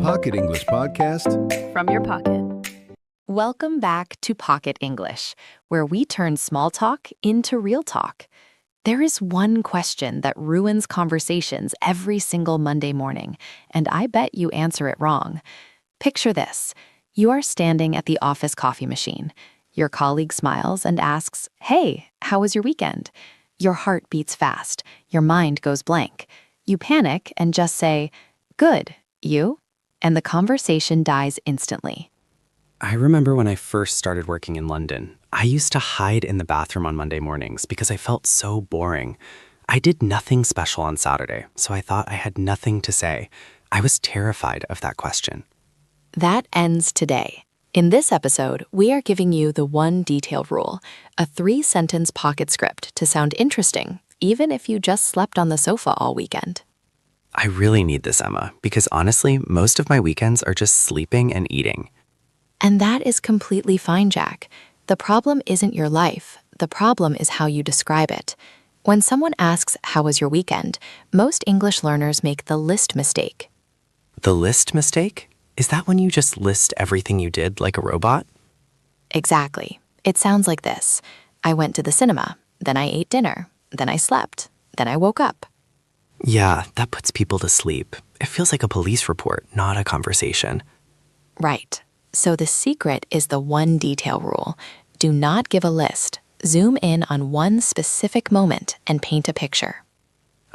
Pocket English Podcast from your pocket. Welcome back to Pocket English, where we turn small talk into real talk. There is one question that ruins conversations every single Monday morning, and I bet you answer it wrong. Picture this. You are standing at the office coffee machine. Your colleague smiles and asks, "Hey, how was your weekend?" Your heart beats fast. Your mind goes blank. You panic and just say, "Good, you?" And the conversation dies instantly. I remember when I first started working in London, I used to hide in the bathroom on Monday mornings because I felt so boring. I did nothing special on Saturday, so I thought I had nothing to say. I was terrified of that question. That ends today. In this episode, we are giving you the one detailed rule, a 3-sentence pocket script to sound interesting, even if you just slept on the sofa all weekend. I really need this, Emma, because honestly, most of my weekends are just sleeping and eating. And that is completely fine, Jack. The problem isn't your life. The problem is how you describe it. When someone asks, "How was your weekend?" most English learners make the list mistake. The list mistake? Is that when you just list everything you did like a robot? Exactly. It sounds like this. I went to the cinema, then I ate dinner, then I slept, then I woke up. Yeah, that puts people to sleep. It feels like a police report, not a conversation. Right. So the secret is the one detail rule. Do not give a list. Zoom in on one specific moment and paint a picture.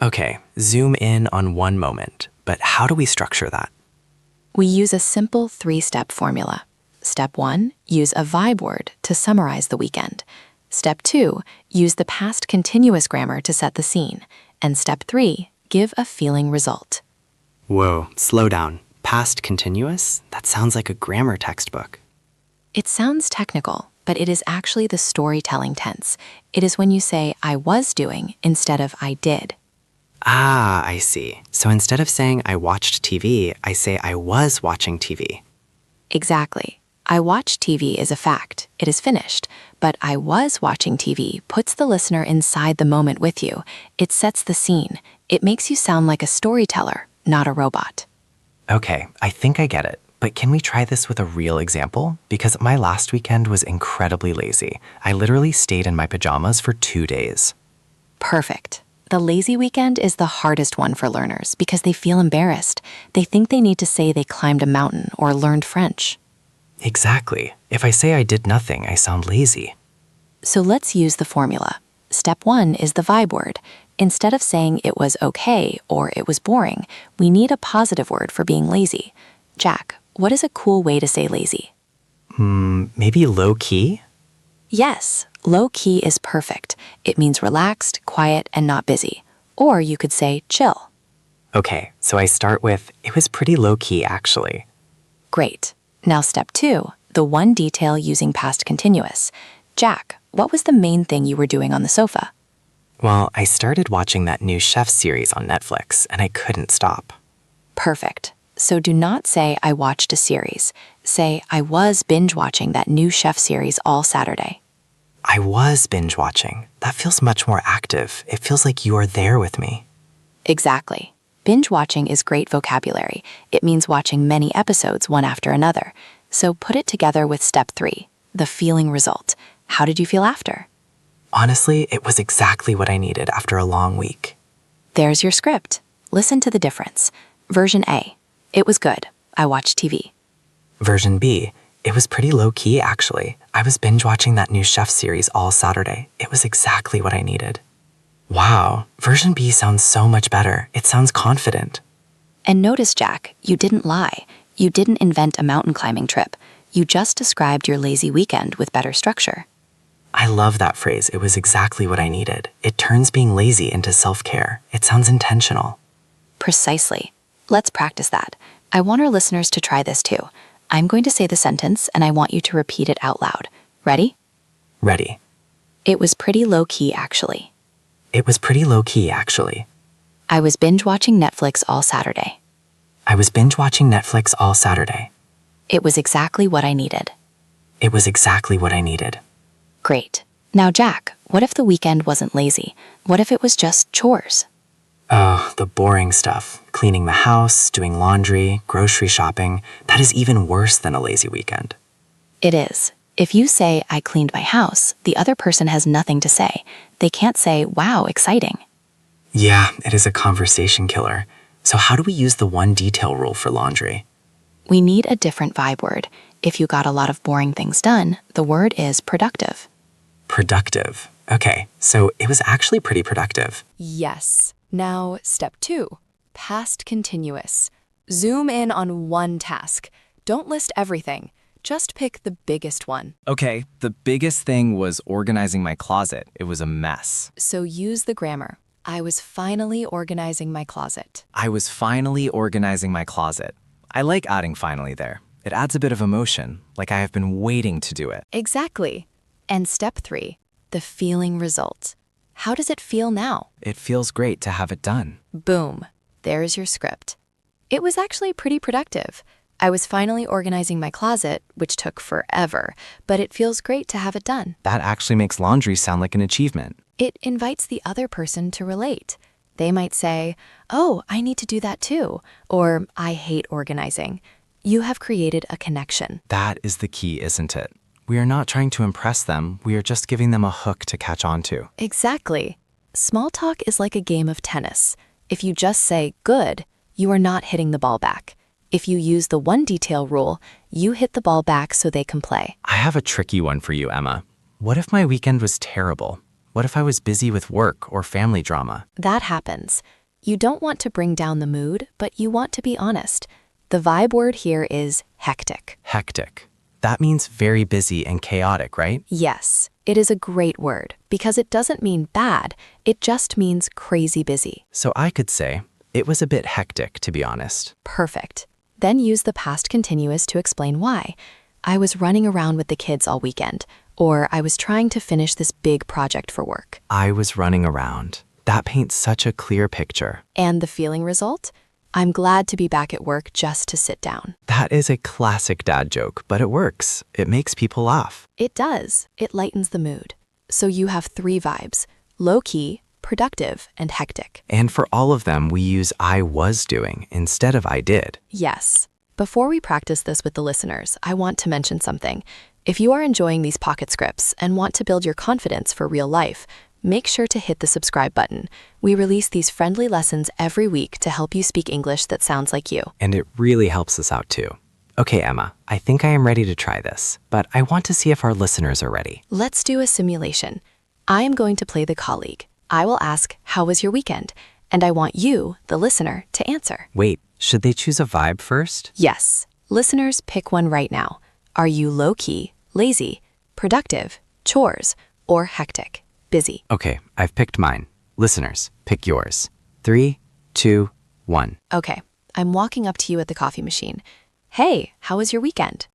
Okay, zoom in on one moment, but how do we structure that? We use a simple 3-step formula. Step 1, use a vibe word to summarize the weekend. Step 2, use the past continuous grammar to set the scene. And step 3, give a feeling result. Whoa, slow down. Past continuous? That sounds like a grammar textbook. It sounds technical, but it is actually the storytelling tense. It is when you say "I was doing" instead of "I did." Ah, I see. So instead of saying I watched TV, I say I was watching TV. Exactly. I watched TV is a fact. It is finished. But I was watching TV puts the listener inside the moment with you. It sets the scene. It makes you sound like a storyteller, not a robot. Okay, I think I get it. But can we try this with a real example? Because my last weekend was incredibly lazy. I literally stayed in my pajamas for 2 days. Perfect. The lazy weekend is the hardest one for learners because they feel embarrassed. They think they need to say they climbed a mountain or learned French. Exactly. If I say I did nothing, I sound lazy. So let's use the formula. Step 1 is the vibe word. Instead of saying it was okay or it was boring, we need a positive word for being lazy. Jack, what is a cool way to say lazy? Maybe low key? Yes, low key is perfect. It means relaxed, quiet, and not busy. Or you could say chill. Okay, so I start with, it was pretty low key actually. Great. Now step 2, the one detail using past continuous. Jack, what was the main thing you were doing on the sofa? Well, I started watching that new chef series on Netflix and I couldn't stop. Perfect. So do not say I watched a series. Say I was binge watching that new chef series all Saturday. I was binge watching. That feels much more active. It feels like you are there with me. Exactly. Binge watching is great vocabulary. It means watching many episodes one after another. So put it together with step 3, the feeling result. How did you feel after? Honestly, it was exactly what I needed after a long week. There's your script. Listen to the difference. Version A, it was good. I watched TV. Version B, it was pretty low key actually. I was binge watching that new chef series all Saturday. It was exactly what I needed. Wow, version B sounds so much better. It sounds confident. And notice, Jack, you didn't lie. You didn't invent a mountain climbing trip. You just described your lazy weekend with better structure. I love that phrase. It was exactly what I needed. It turns being lazy into self-care. It sounds intentional. Precisely. Let's practice that. I want our listeners to try this too. I'm going to say the sentence and I want you to repeat it out loud. Ready? Ready. It was pretty low-key, actually. It was pretty low key actually. I was binge watching Netflix all Saturday. I was binge watching Netflix all Saturday. It was exactly what I needed. It was exactly what I needed. Great. Now, Jack, what if the weekend wasn't lazy? What if it was just chores? Oh, the boring stuff. Cleaning the house, doing laundry, grocery shopping. That is even worse than a lazy weekend. It is. If you say, I cleaned my house, the other person has nothing to say. They can't say, wow, exciting. Yeah, it is a conversation killer. So how do we use the one detail rule for laundry? We need a different vibe word. If you got a lot of boring things done, the word is productive. Productive. Okay, so it was actually pretty productive. Yes. Now, step 2, past continuous. Zoom in on one task. Don't list everything. Just pick the biggest one. Okay, the biggest thing was organizing my closet. It was a mess. So use the grammar. I was finally organizing my closet. I was finally organizing my closet. I like adding finally there. It adds a bit of emotion, like I have been waiting to do it. Exactly. And step 3, the feeling result. How does it feel now? It feels great to have it done. Boom. There's your script. It was actually pretty productive. I was finally organizing my closet, which took forever, but it feels great to have it done. That actually makes laundry sound like an achievement. It invites the other person to relate. They might say, oh, I need to do that too, or I hate organizing. You have created a connection. That is the key, isn't it? We are not trying to impress them, we are just giving them a hook to catch on to. Exactly. Small talk is like a game of tennis. If you just say, good, you are not hitting the ball back. If you use the one detail rule, you hit the ball back so they can play. I have a tricky one for you, Emma. What if my weekend was terrible? What if I was busy with work or family drama? That happens. You don't want to bring down the mood, but you want to be honest. The vibe word here is hectic. Hectic. That means very busy and chaotic, right? Yes, it is a great word because it doesn't mean bad. It just means crazy busy. So I could say, it was a bit hectic, to be honest. Perfect. Then use the past continuous to explain why. I was running around with the kids all weekend, or I was trying to finish this big project for work. I was running around. That paints such a clear picture. And the feeling result? I'm glad to be back at work just to sit down. That is a classic dad joke, but it works. It makes people laugh. It does. It lightens the mood. So you have 3 vibes: low-key, productive, and hectic. And for all of them, we use I was doing instead of I did. Yes. Before we practice this with the listeners, I want to mention something. If you are enjoying these pocket scripts and want to build your confidence for real life, make sure to hit the subscribe button. We release these friendly lessons every week to help you speak English that sounds like you. And it really helps us out too. Okay, Emma, I think I am ready to try this, but I want to see if our listeners are ready. Let's do a simulation. I am going to play the colleague. I will ask, how was your weekend? And I want you, the listener, to answer. Wait, should they choose a vibe first? Yes. Listeners, pick one right now. Are you low-key, lazy, productive, chores, or hectic, busy? Okay, I've picked mine. Listeners, pick yours. 3, 2, 1. Okay, I'm walking up to you at the coffee machine. Hey, how was your weekend?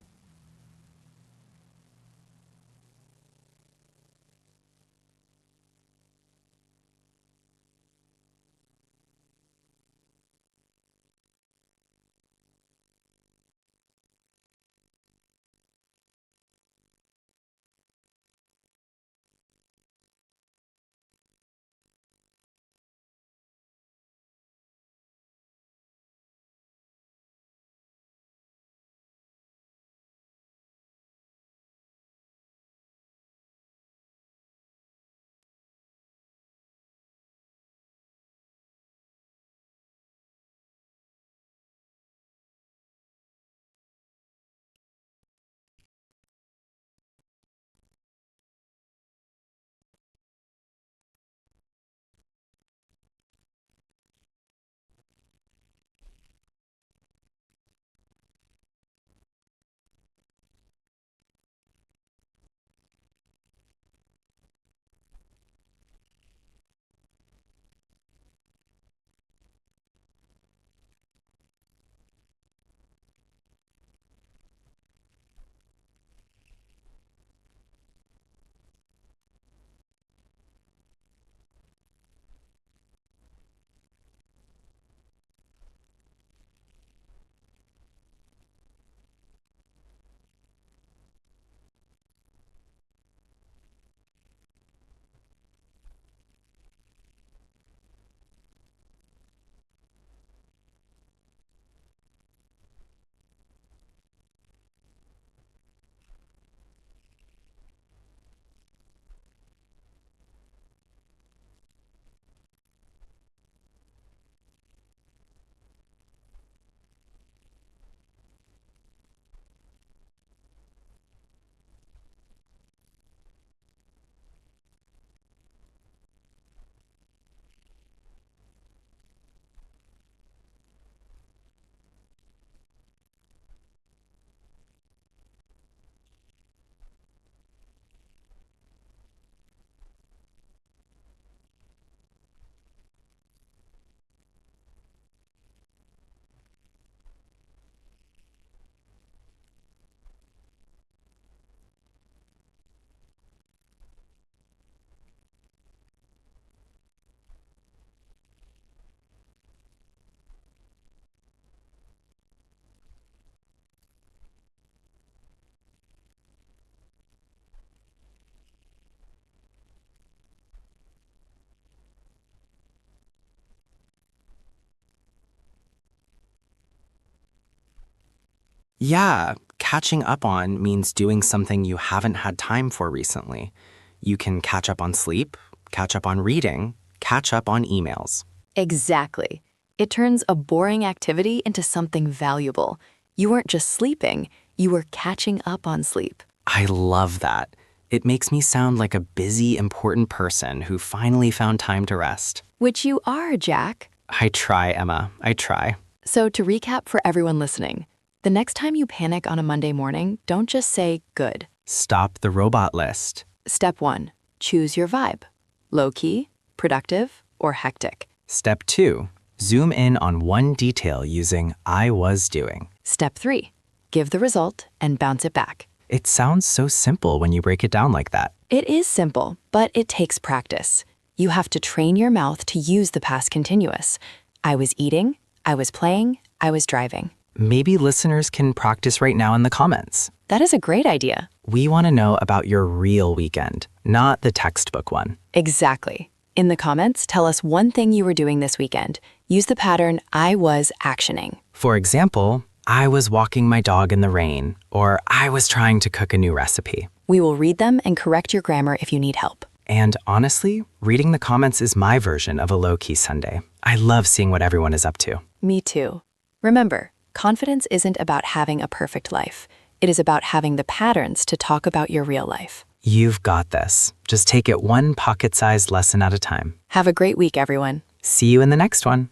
Yeah, catching up on means doing something you haven't had time for recently. You can catch up on sleep, catch up on reading, catch up on emails. Exactly. It turns a boring activity into something valuable. You weren't just sleeping, you were catching up on sleep. I love that. It makes me sound like a busy, important person who finally found time to rest. Which you are, Jack. I try, Emma. I try. So to recap for everyone listening, the next time you panic on a Monday morning, don't just say good. Stop the robot list. Step 1, choose your vibe. Low-key, productive, or hectic. Step 2, zoom in on one detail using I was doing. Step 3, give the result and bounce it back. It sounds so simple when you break it down like that. It is simple, but it takes practice. You have to train your mouth to use the past continuous. I was eating, I was playing, I was driving. Maybe listeners can practice right now in the comments. That is a great idea. We want to know about your real weekend, not the textbook one. Exactly. In the comments, tell us one thing you were doing this weekend. Use the pattern I was actioning. For example, I was walking my dog in the rain, or I was trying to cook a new recipe. We will read them and correct your grammar if you need help. And honestly, reading the comments is my version of a low-key Sunday. I love seeing what everyone is up to. Me too. Remember, confidence isn't about having a perfect life. It is about having the patterns to talk about your real life. You've got this. Just take it one pocket-sized lesson at a time. Have a great week, everyone. See you in the next one.